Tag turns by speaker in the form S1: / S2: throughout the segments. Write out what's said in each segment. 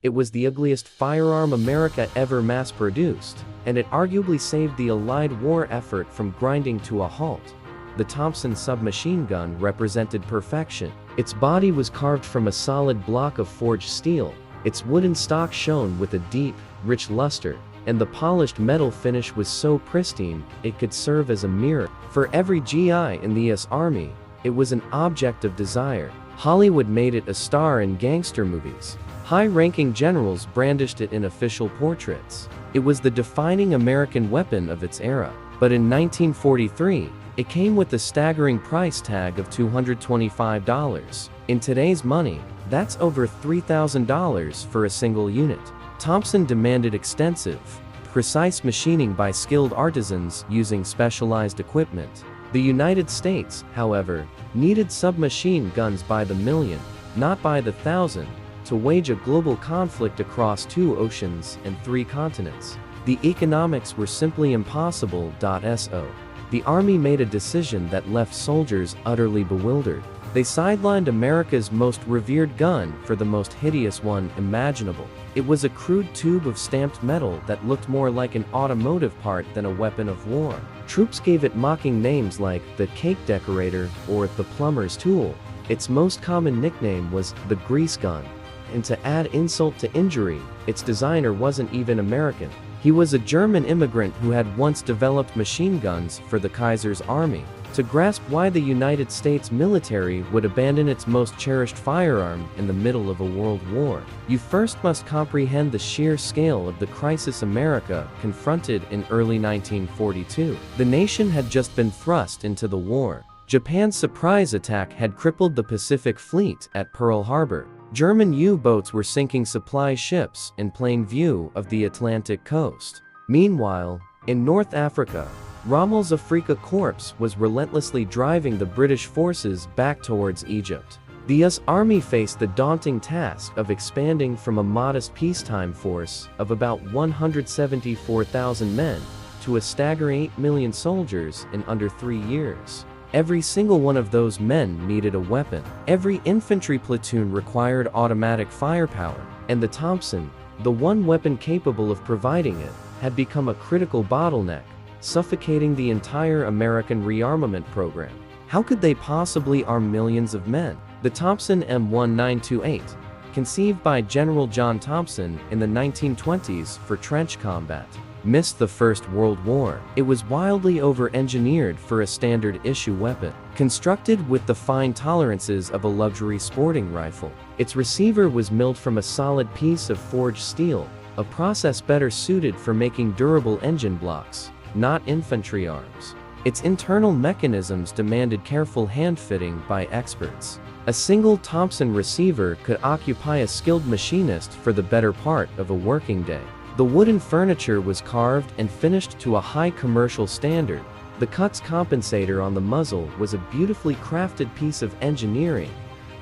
S1: It was the ugliest firearm America ever mass-produced, and it arguably saved the Allied war effort from grinding to a halt. The Thompson submachine gun represented perfection. Its body was carved from a solid block of forged steel, its wooden stock shone with a deep, rich luster, and the polished metal finish was so pristine, it could serve as a mirror. For every GI in the U.S. Army, it was an object of desire. Hollywood made it a star in gangster movies. High-ranking generals brandished it in official portraits. It was the defining American weapon of its era. But in 1943, it came with a staggering price tag of $225. In today's money, that's over $3,000 for a single unit. Thompson demanded extensive, precise machining by skilled artisans using specialized equipment. The United States, however, needed submachine guns by the million, not by the thousand, to wage a global conflict across 2 oceans and 3 continents. The economics were simply impossible. So the Army made a decision that left soldiers utterly bewildered. They sidelined America's most revered gun for the most hideous one imaginable. It was a crude tube of stamped metal that looked more like an automotive part than a weapon of war. Troops gave it mocking names like the cake decorator or the plumber's tool. Its most common nickname was the grease gun. And to add insult to injury, its designer wasn't even American. He was a German immigrant who had once developed machine guns for the Kaiser's army. To grasp why the United States military would abandon its most cherished firearm in the middle of a world war, you first must comprehend the sheer scale of the crisis America confronted in early 1942. The nation had just been thrust into the war. Japan's surprise attack had crippled the Pacific Fleet at Pearl Harbor. German U-boats were sinking supply ships in plain view of the Atlantic coast. Meanwhile, in North Africa, Rommel's Afrika Korps was relentlessly driving the British forces back towards Egypt. The U.S. Army faced the daunting task of expanding from a modest peacetime force of about 174,000 men to a staggering 8 million soldiers in under 3 years. Every single one of those men needed a weapon. Every infantry platoon required automatic firepower, and the Thompson, the one weapon capable of providing it, had become a critical bottleneck, suffocating the entire American rearmament program. How could they possibly arm millions of men? The Thompson M1928, conceived by General John Thompson in the 1920s for trench combat, missed the First World War. It was wildly over-engineered for a standard-issue weapon. Constructed with the fine tolerances of a luxury sporting rifle, its receiver was milled from a solid piece of forged steel, a process better suited for making durable engine blocks, not infantry arms. Its internal mechanisms demanded careful hand-fitting by experts. A single Thompson receiver could occupy a skilled machinist for the better part of a working day. The wooden furniture was carved and finished to a high commercial standard. The cut's compensator on the muzzle was a beautifully crafted piece of engineering,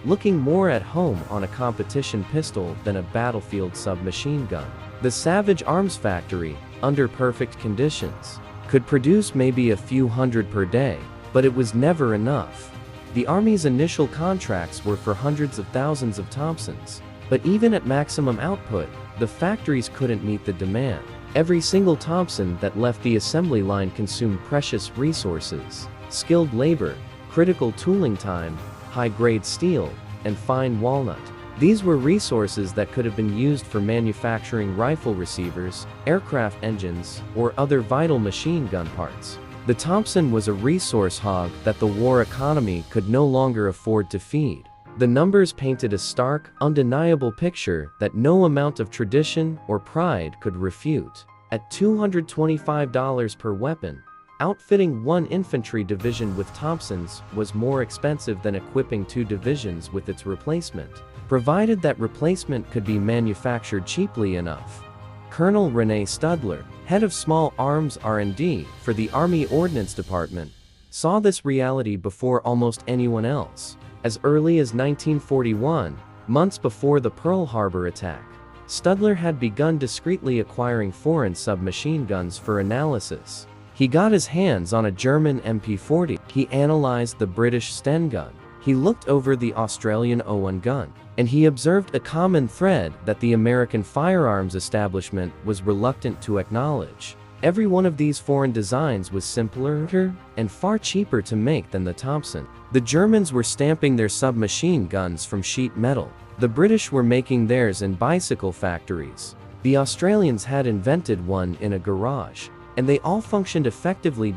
S1: looking more at home on a competition pistol than a battlefield submachine gun. The Savage Arms Factory, under perfect conditions, could produce maybe a few hundred per day, but it was never enough. The Army's initial contracts were for hundreds of thousands of Thompsons, but even at maximum output, the factories couldn't meet the demand. Every single Thompson that left the assembly line consumed precious resources, skilled labor, critical tooling time, high-grade steel, and fine walnut. These were resources that could have been used for manufacturing rifle receivers, aircraft engines, or other vital machine gun parts. The Thompson was a resource hog that the war economy could no longer afford to feed. The numbers painted a stark, undeniable picture that no amount of tradition or pride could refute. At $225 per weapon, outfitting one infantry division with Thompsons was more expensive than equipping 2 divisions with its replacement, provided that replacement could be manufactured cheaply enough. Colonel Rene Studler, head of small arms R&D for the Army Ordnance Department, saw this reality before almost anyone else. As early as 1941, months before the Pearl Harbor attack, Studler had begun discreetly acquiring foreign submachine guns for analysis. He got his hands on a German MP40. He analyzed the British Sten gun. He looked over the Australian 01 gun. and he observed a common thread that the American firearms establishment was reluctant to acknowledge. Every one of these foreign designs was simpler and far cheaper to make than the Thompson. The Germans were stamping their submachine guns from sheet metal. The British were making theirs in bicycle factories. The Australians had invented one in a garage, and they all functioned effectively.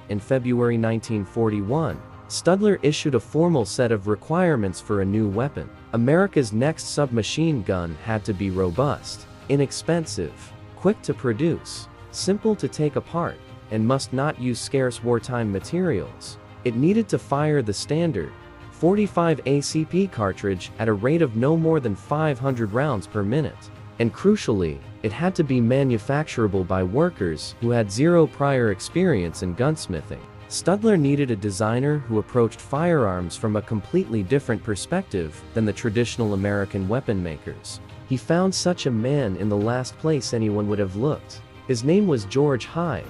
S1: In February 1941, Studler issued a formal set of requirements for a new weapon. America's next submachine gun had to be robust, inexpensive, quick to produce, simple to take apart, and must not use scarce wartime materials. It needed to fire the standard .45 ACP cartridge at a rate of no more than 500 rounds per minute. And crucially, it had to be manufacturable by workers who had zero prior experience in gunsmithing. Studler needed a designer who approached firearms from a completely different perspective than the traditional American weapon makers. He found such a man in the last place anyone would have looked. His name was George Hyde.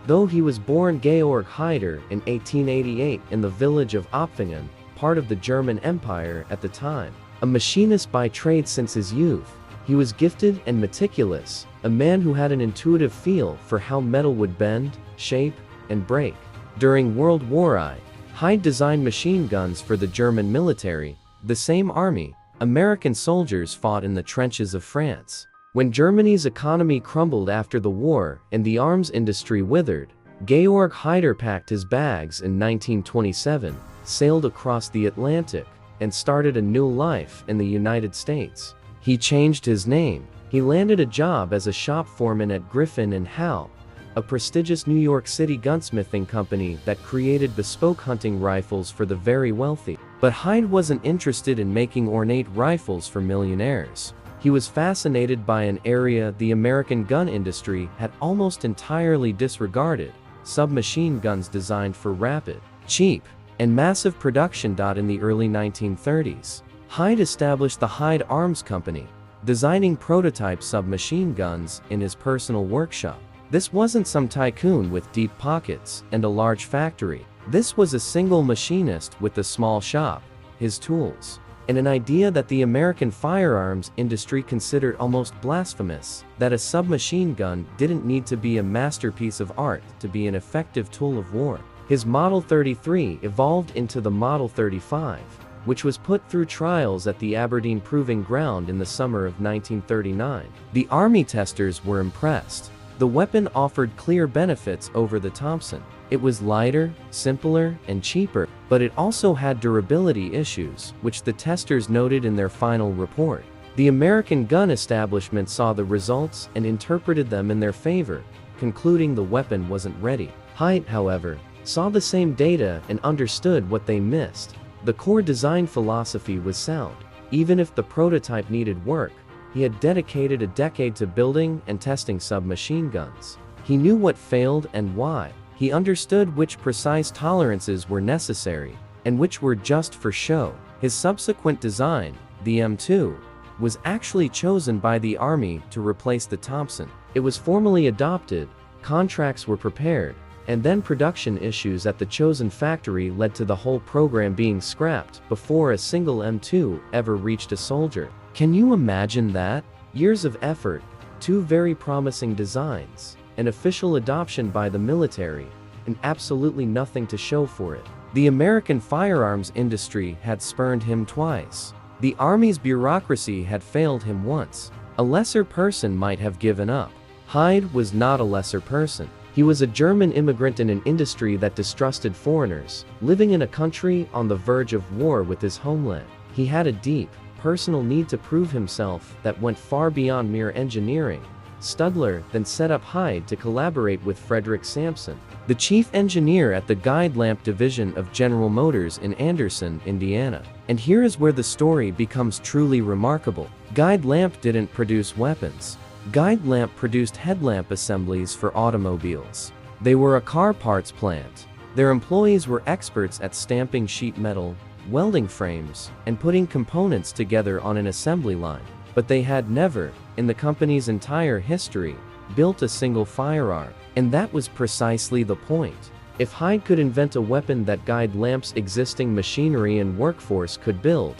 S1: Though he was born Georg Hyde in 1888 in the village of Outgunned, part of the German Empire at the time, a machinist by trade since his youth, he was gifted and meticulous, a man who had an intuitive feel for how metal would bend, shape, and break. During World War I, Hyde designed machine guns for the German military, the same army American soldiers fought in the trenches of France. When Germany's economy crumbled after the war and the arms industry withered, Georg Hyde packed his bags in 1927, sailed across the Atlantic, and started a new life in the United States. He changed his name. He landed a job as a shop foreman at Griffin & Howe, a prestigious New York City gunsmithing company that created bespoke hunting rifles for the very wealthy. But Hyde wasn't interested in making ornate rifles for millionaires. He was fascinated by an area the American gun industry had almost entirely disregarded: submachine guns designed for rapid, cheap, and massive production. In the early 1930s, Hyde established the Hyde Arms Company, designing prototype submachine guns in his personal workshop. This wasn't some tycoon with deep pockets and a large factory. This was a single machinist with a small shop, his tools, and an idea that the American firearms industry considered almost blasphemous: that a submachine gun didn't need to be a masterpiece of art to be an effective tool of war. His Model 33 evolved into the Model 35, which was put through trials at the Aberdeen Proving Ground in the summer of 1939. The Army testers were impressed. The weapon offered clear benefits over the Thompson. It was lighter, simpler, and cheaper, but it also had durability issues, which the testers noted in their final report. The American gun establishment saw the results and interpreted them in their favor, concluding the weapon wasn't ready. Hyde, however, saw the same data and understood what they missed. The core design philosophy was sound. Even if the prototype needed work, he had dedicated a decade to building and testing submachine guns. He knew what failed and why. He understood which precise tolerances were necessary and which were just for show. His subsequent design, the M2, was actually chosen by the Army to replace the Thompson. It was formally adopted, contracts were prepared, and then production issues at the chosen factory led to the whole program being scrapped before a single M2 ever reached a soldier. Can you imagine that? Years of effort, two very promising designs, an official adoption by the military, and absolutely nothing to show for it. The American firearms industry had spurned him twice. The Army's bureaucracy had failed him once. A lesser person might have given up. Hyde was not a lesser person. He was a German immigrant in an industry that distrusted foreigners, living in a country on the verge of war with his homeland. He had a deep, personal need to prove himself that went far beyond mere engineering. Studler then set up Hyde to collaborate with Frederick Sampson, the chief engineer at the guide lamp division of General Motors in Anderson, Indiana. And here is where the story becomes truly remarkable. Guide lamp didn't produce weapons. Guide lamp produced headlamp assemblies for automobiles. They were a car parts plant. Their employees were experts at stamping sheet metal, welding frames, and putting components together on an assembly line. But they had never, in the company's entire history, built a single firearm. And that was precisely the point. If Hyde could invent a weapon that Guide Lamp's existing machinery and workforce could build,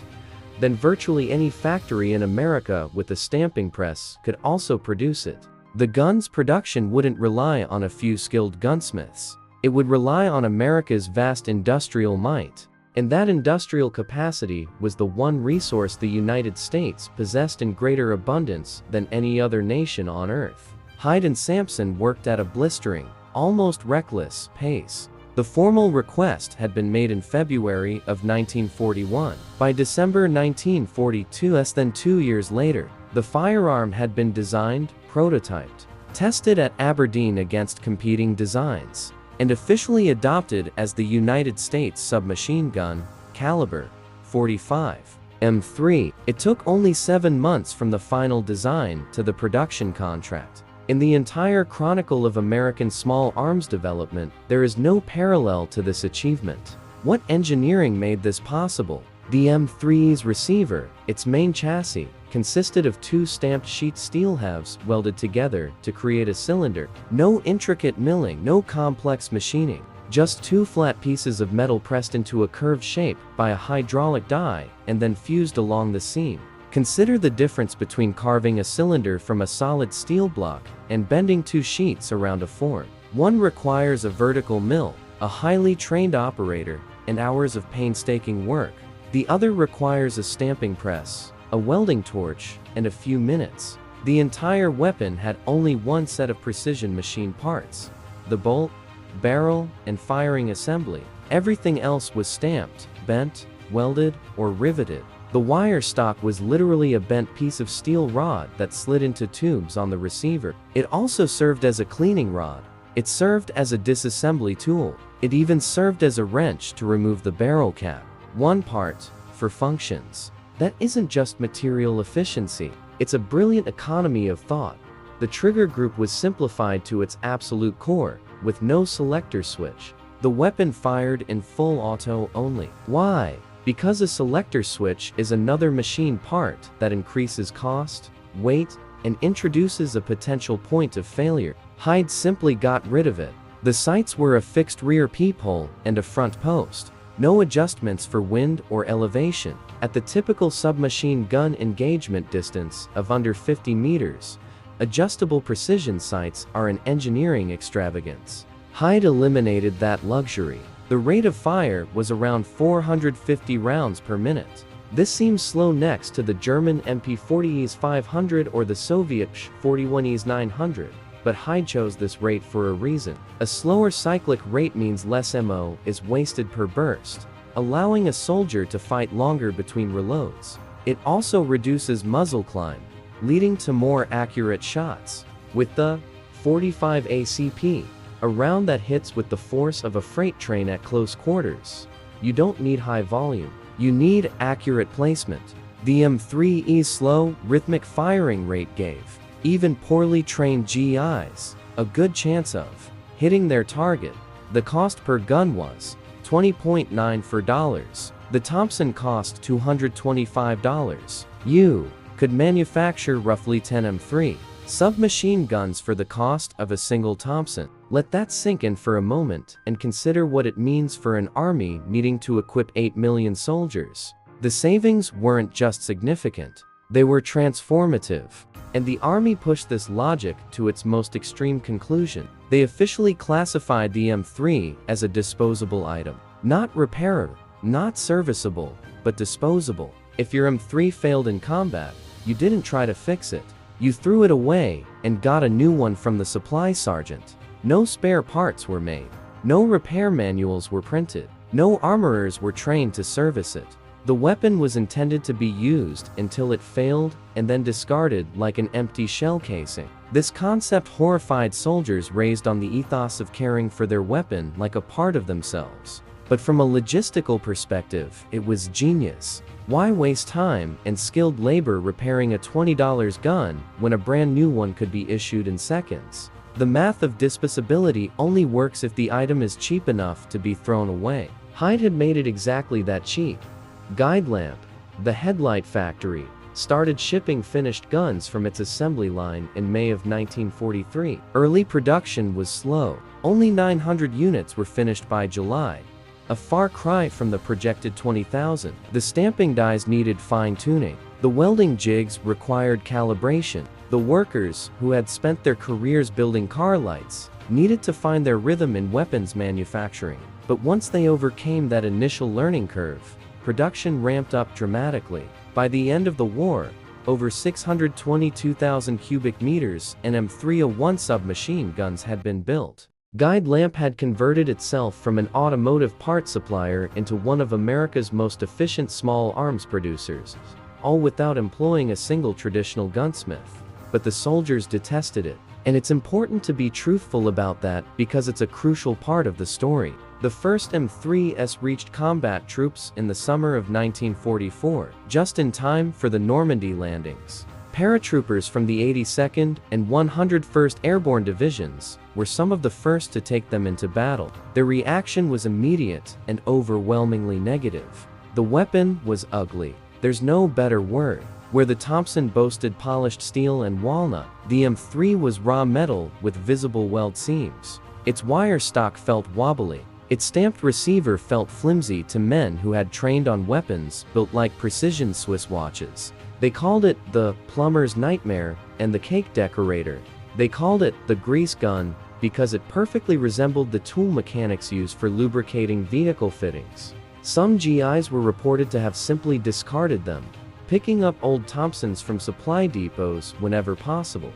S1: then virtually any factory in America with a stamping press could also produce it. The gun's production wouldn't rely on a few skilled gunsmiths. It would rely on America's vast industrial might. And that industrial capacity was the one resource the United States possessed in greater abundance than any other nation on Earth. Hyde and Sampson worked at a blistering, almost reckless, pace. The formal request had been made in February of 1941. By December 1942, less than 2 years later, the firearm had been designed, prototyped, tested at Aberdeen against competing designs, and officially adopted as the United States submachine gun, caliber .45 M3. It took only 7 months from the final design to the production contract. In the entire chronicle of American small arms development, there is no parallel to this achievement. What engineering made this possible? The M3's receiver, its main chassis, consisted of 2 stamped sheet steel halves welded together to create a cylinder. No intricate milling, no complex machining, just 2 flat pieces of metal pressed into a curved shape by a hydraulic die and then fused along the seam. Consider the difference between carving a cylinder from a solid steel block and bending 2 sheets around a form. One requires a vertical mill, a highly trained operator, and hours of painstaking work. The other requires a stamping press, a welding torch, and a few minutes. The entire weapon had only one set of precision machine parts: the bolt, barrel, and firing assembly. Everything else was stamped, bent, welded, or riveted. The wire stock was literally a bent piece of steel rod that slid into tubes on the receiver. It also served as a cleaning rod. It served as a disassembly tool. It even served as a wrench to remove the barrel cap. One part for functions. That isn't just material efficiency, it's a brilliant economy of thought. The trigger group was simplified to its absolute core, with no selector switch. The weapon fired in full auto only. Why? Because a selector switch is another machine part that increases cost, weight, and introduces a potential point of failure. Hyde simply got rid of it. The sights were a fixed rear peephole and a front post. No adjustments for wind or elevation. At the typical submachine gun engagement distance of under 50 meters, adjustable precision sights are an engineering extravagance. Hyde eliminated that luxury. The rate of fire was around 450 rounds per minute. This seems slow next to the German MP40's 500 or the Soviet Sh-41's 900, but Hyde chose this rate for a reason. A slower cyclic rate means less ammo is wasted per burst, allowing a soldier to fight longer between reloads. It also reduces muzzle climb, leading to more accurate shots. With the .45 ACP, a round that hits with the force of a freight train at close quarters, you don't need high volume. You need accurate placement. The M3's slow, rhythmic firing rate gave even poorly trained GIs a good chance of hitting their target. The cost per gun was $20.94. The Thompson cost $225. You could manufacture roughly 10 M3 submachine guns for the cost of a single Thompson. Let that sink in for a moment and consider what it means for an army needing to equip 8 million soldiers. The savings weren't just significant, they were transformative. And the army pushed this logic to its most extreme conclusion. They officially classified the M3 as a disposable item. Not repairer, not serviceable, but disposable. If your M3 failed in combat, you didn't try to fix it. You threw it away and got a new one from the supply sergeant. No spare parts were made. No repair manuals were printed. No armorers were trained to service it. The weapon was intended to be used until it failed and then discarded like an empty shell casing. This concept horrified soldiers raised on the ethos of caring for their weapon like a part of themselves. But from a logistical perspective, it was genius. Why waste time and skilled labor repairing a $20 gun when a brand new one could be issued in seconds? The math of disposability only works if the item is cheap enough to be thrown away. Hyde had made it exactly that cheap. Guide Lamp, the Headlight factory, started shipping finished guns from its assembly line in May of 1943. Early production was slow. Only 900 units were finished by July. a far cry from the projected 20,000. The stamping dies needed fine-tuning. The welding jigs required calibration. The workers, who had spent their careers building car lights, needed to find their rhythm in weapons manufacturing. But once they overcame that initial learning curve, production ramped up dramatically. By the end of the war, over 622,000 cubic meters and M301 submachine guns had been built. Guide Lamp had converted itself from an automotive parts supplier into one of America's most efficient small arms producers, all without employing a single traditional gunsmith. But the soldiers detested it. And it's important to be truthful about that because it's a crucial part of the story. The first M3s reached combat troops in the summer of 1944, just in time for the Normandy landings. Paratroopers from the 82nd and 101st Airborne Divisions were some of the first to take them into battle. Their reaction was immediate and overwhelmingly negative. The weapon was ugly. There's no better word. Where the Thompson boasted polished steel and walnut, the M3 was raw metal with visible weld seams. Its wire stock felt wobbly. Its stamped receiver felt flimsy to men who had trained on weapons built like precision Swiss watches. They called it the plumber's nightmare and the cake decorator. They called it the grease gun because it perfectly resembled the tool mechanics used for lubricating vehicle fittings. Some GIs were reported to have simply discarded them, picking up old Thompsons from supply depots whenever possible.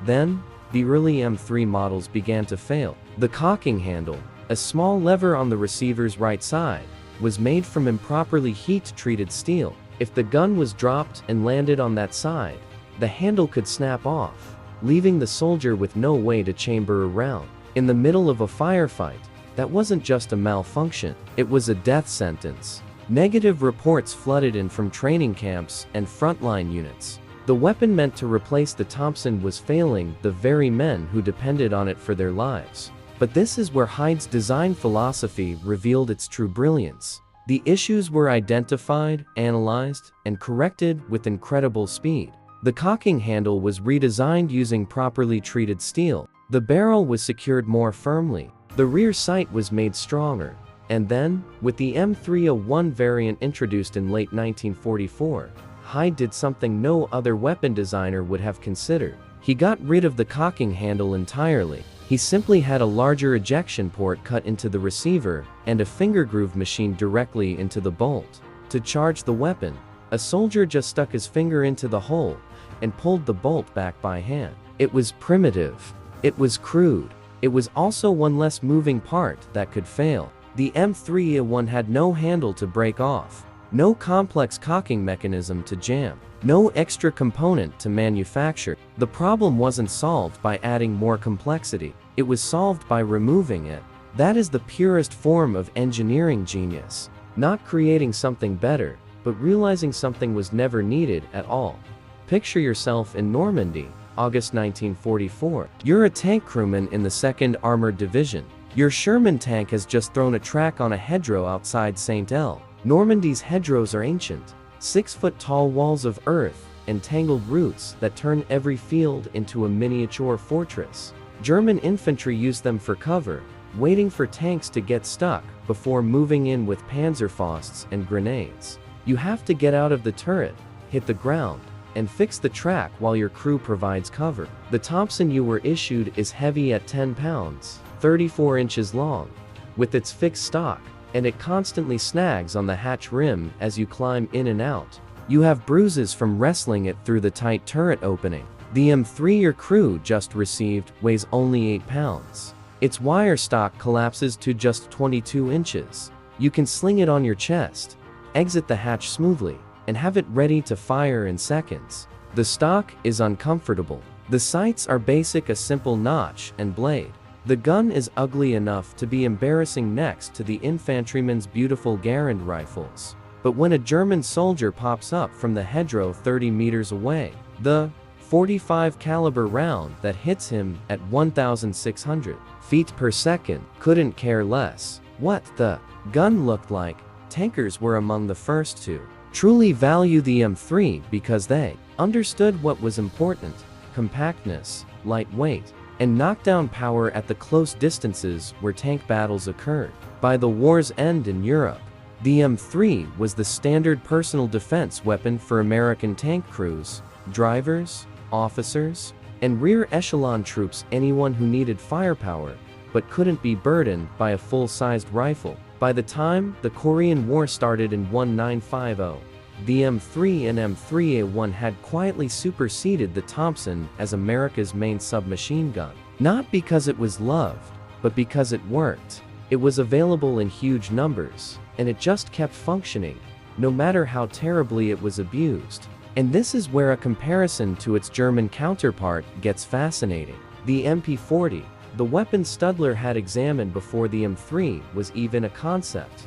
S1: Then, the early M3 models began to fail. The cocking handle, a small lever on the receiver's right side, was made from improperly heat-treated steel. If the gun was dropped and landed on that side, the handle could snap off, leaving the soldier with no way to chamber a round. In the middle of a firefight, that wasn't just a malfunction, it was a death sentence. Negative reports flooded in from training camps and frontline units. The weapon meant to replace the Thompson was failing the very men who depended on it for their lives. But this is where Hyde's design philosophy revealed its true brilliance. The issues were identified, analyzed, and corrected with incredible speed. The cocking handle was redesigned using properly treated steel. The barrel was secured more firmly. The rear sight was made stronger. And then, with the M301 variant introduced in late 1944, Hyde did something no other weapon designer would have considered. He got rid of the cocking handle entirely. He simply had a larger ejection port cut into the receiver and a finger groove machined directly into the bolt. To charge the weapon, a soldier just stuck his finger into the hole and pulled the bolt back by hand. It was primitive. It was crude. It was also one less moving part that could fail. The M301 had no handle to break off, no complex cocking mechanism to jam, no extra component to manufacture. The problem wasn't solved by adding more complexity, it was solved by removing it. That is the purest form of engineering genius. Not creating something better, but realizing something was never needed at all. Picture yourself in Normandy, August 1944. You're a tank crewman in the 2nd Armored Division. Your Sherman tank has just thrown a track on a hedgerow outside St. L. Normandy's hedgerows are ancient, 6-foot-tall walls of earth and tangled roots that turn every field into a miniature fortress. German infantry used them for cover, waiting for tanks to get stuck before moving in with Panzerfausts and grenades. You have to get out of the turret, hit the ground, and fix the track while your crew provides cover. The Thompson you were issued is heavy at 10 pounds. 34 inches long, with its fixed stock, and it constantly snags on the hatch rim as you climb in and out. You have bruises from wrestling it through the tight turret opening. The M3 your crew just received weighs only 8 pounds. Its wire stock collapses to just 22 inches. You can sling it on your chest, exit the hatch smoothly, and have it ready to fire in seconds. The stock is uncomfortable. The sights are basic, a simple notch and blade. The gun is ugly enough to be embarrassing next to the infantryman's beautiful Garand rifles. But when a German soldier pops up from the hedgerow 30 meters away, the .45 caliber round that hits him at 1,600 feet per second couldn't care less what the gun looked like. Tankers were among the first to truly value the M3 because they understood what was important: compactness, lightweight, and knockdown power at the close distances where tank battles occurred. By the war's end in Europe, the M3 was the standard personal defense weapon for American tank crews, drivers, officers, and rear echelon troops, anyone who needed firepower but couldn't be burdened by a full-sized rifle. By the time the Korean War started in 1950, the M3 and M3A1 had quietly superseded the Thompson as America's main submachine gun. Not because it was loved, but because it worked. It was available in huge numbers, and it just kept functioning, no matter how terribly it was abused. And this is where a comparison to its German counterpart gets fascinating. The MP40, the weapon Studler had examined before the M3 was even a concept,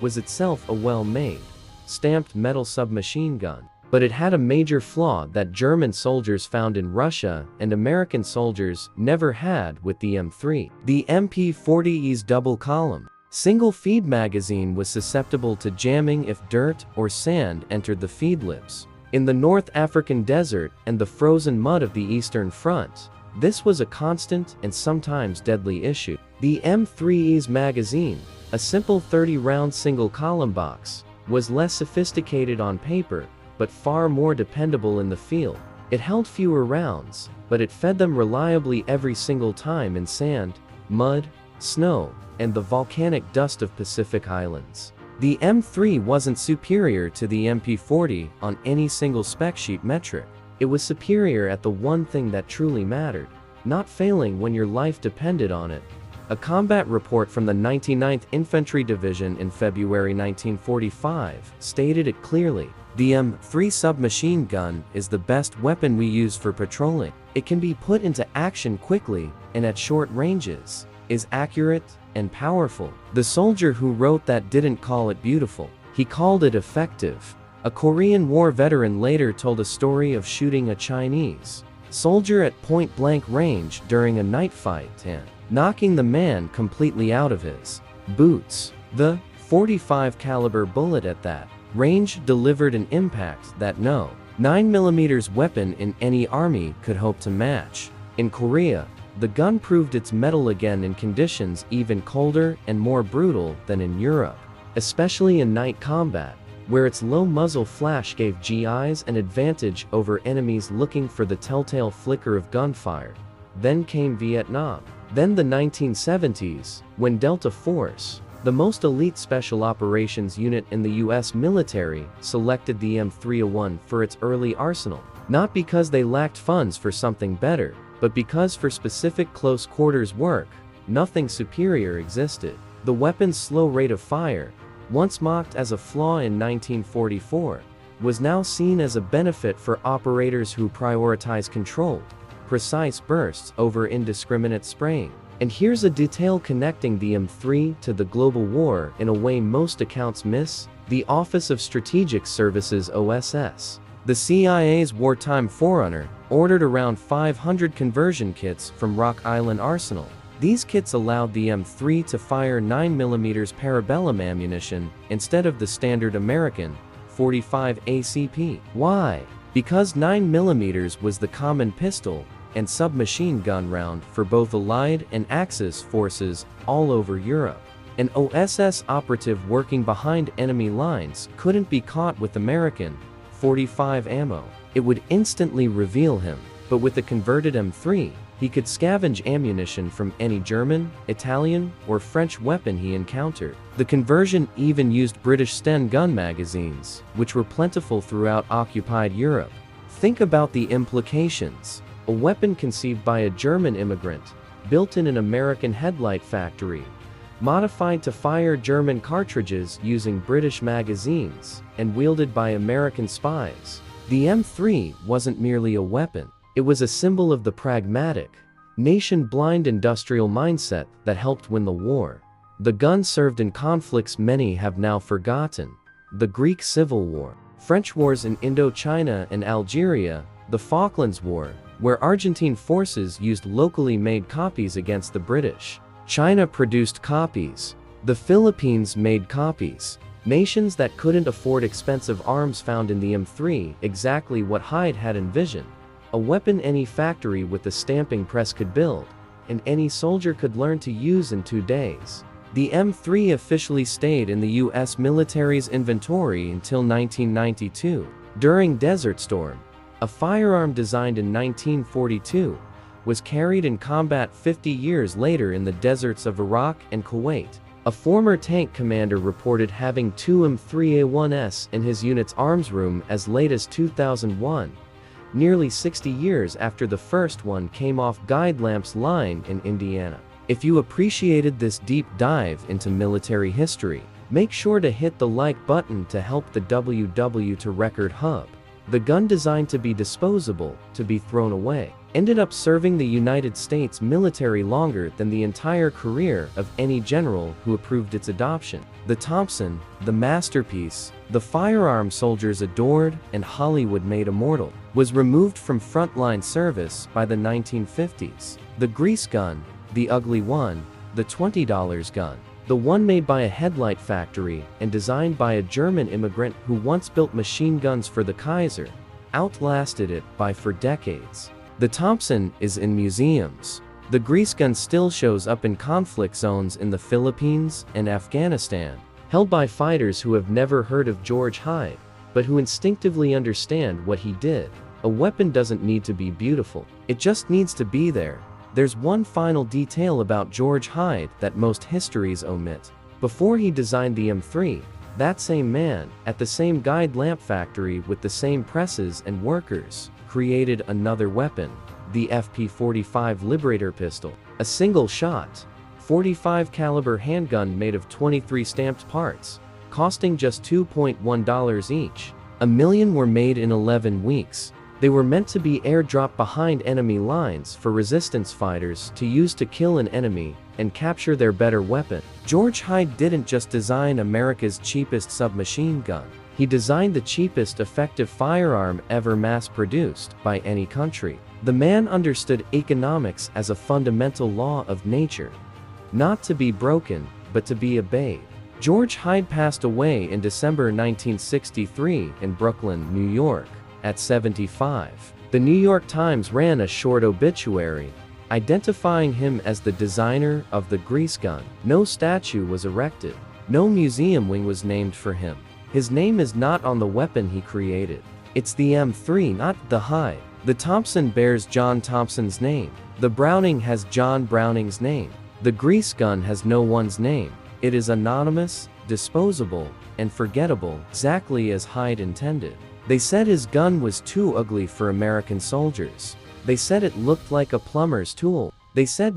S1: was itself a well-made, stamped metal submachine gun. But it had a major flaw that German soldiers found in Russia and American soldiers never had with the M3. The MP40's double-column, single-feed magazine was susceptible to jamming if dirt or sand entered the feed lips. In the North African desert and the frozen mud of the Eastern Front, this was a constant and sometimes deadly issue. The M3's magazine, a simple 30-round single-column box, was less sophisticated on paper, but far more dependable in the field. It held fewer rounds, but it fed them reliably every single time in sand, mud, snow, and the volcanic dust of Pacific Islands. The M3 wasn't superior to the MP40 on any single spec sheet metric. It was superior at the one thing that truly mattered, not failing when your life depended on it. A combat report from the 99th Infantry Division in February 1945 stated it clearly. The M3 submachine gun is the best weapon we use for patrolling. It can be put into action quickly and at short ranges, is accurate and powerful. The soldier who wrote that didn't call it beautiful. He called it effective. A Korean War veteran later told a story of shooting a Chinese soldier at point-blank range during a night fight and knocking the man completely out of his boots. The .45 caliber bullet at that range delivered an impact that no 9mm weapon in any army could hope to match. In Korea, the gun proved its mettle again in conditions even colder and more brutal than in Europe, especially in night combat, where its low muzzle flash gave GIs an advantage over enemies looking for the telltale flicker of gunfire. Then came Vietnam. Then the 1970s, when Delta Force, the most elite special operations unit in the US military, selected the M3A1 for its early arsenal. Not because they lacked funds for something better, but because for specific close quarters work, nothing superior existed. The weapon's slow rate of fire, once mocked as a flaw in 1944, was now seen as a benefit for operators who prioritize controlled, precise bursts over indiscriminate spraying. And here's a detail connecting the M3 to the global war in a way most accounts miss: the Office of Strategic Services (OSS). The CIA's wartime forerunner ordered around 500 conversion kits from Rock Island Arsenal. These kits allowed the M3 to fire 9mm parabellum ammunition instead of the standard American .45 ACP. Why? Because 9mm was the common pistol and submachine gun round for both Allied and Axis forces all over Europe. An OSS operative working behind enemy lines couldn't be caught with American .45 ammo. It would instantly reveal him. But with the converted M3, he could scavenge ammunition from any German, Italian, or French weapon he encountered. The conversion even used British Sten gun magazines, which were plentiful throughout occupied Europe. Think about the implications. A weapon conceived by a German immigrant, built in an American Headlight factory, modified to fire German cartridges using British magazines, and wielded by American spies. The M3 wasn't merely a weapon. It was a symbol of the pragmatic, nation-blind industrial mindset that helped win the war. The gun served in conflicts many have now forgotten: the Greek Civil War, French wars in Indochina and Algeria, the Falklands War, where Argentine forces used locally made copies against the British. China produced copies. The Philippines made copies. Nations that couldn't afford expensive arms found in the M3 exactly what Hyde had envisioned: a weapon any factory with the stamping press could build, and any soldier could learn to use in 2 days. The M3 officially stayed in the U.S. military's inventory until 1992. During Desert Storm, a firearm designed in 1942, was carried in combat 50 years later in the deserts of Iraq and Kuwait. A former tank commander reported having 2 M3A1s in his unit's arms room as late as 2001, nearly 60 years after the first one came off Guide Lamp's line in Indiana. If you appreciated this deep dive into military history, make sure to hit the like button to help the WW to Record Hub. The gun, designed to be disposable, to be thrown away, ended up serving the United States military longer than the entire career of any general who approved its adoption. The Thompson, the masterpiece, the firearm soldiers adored and Hollywood made immortal, was removed from frontline service by the 1950s. The grease gun, the ugly one, the $20 gun, the one made by a Headlight factory and designed by a German immigrant who once built machine guns for the Kaiser, outlasted it for decades. The Thompson is in museums. The grease gun still shows up in conflict zones in the Philippines and Afghanistan, held by fighters who have never heard of George Hyde, but who instinctively understand what he did. A weapon doesn't need to be beautiful, it just needs to be there. There's one final detail about George Hyde that most histories omit. Before he designed the M3, that same man, at the same guide lamp factory with the same presses and workers, created another weapon, the FP45 Liberator pistol, a single-shot, .45 caliber handgun made of 23 stamped parts, costing just $2.1 each. 1 million were made in 11 weeks. They were meant to be airdropped behind enemy lines for resistance fighters to use to kill an enemy and capture their better weapon. George Hyde didn't just design America's cheapest submachine gun. He designed the cheapest effective firearm ever mass-produced by any country. The man understood economics as a fundamental law of nature, not to be broken, but to be obeyed. George Hyde passed away in December 1963 in Brooklyn, New York, at 75. The New York Times ran a short obituary, identifying him as the designer of the grease gun. No statue was erected. No museum wing was named for him. His name is not on the weapon he created. It's the M3, not the Hyde. The Thompson bears John Thompson's name. The Browning has John Browning's name. The grease gun has no one's name. It is anonymous, disposable, and forgettable, exactly as Hyde intended. They said his gun was too ugly for American soldiers. They said it looked like a plumber's tool. They said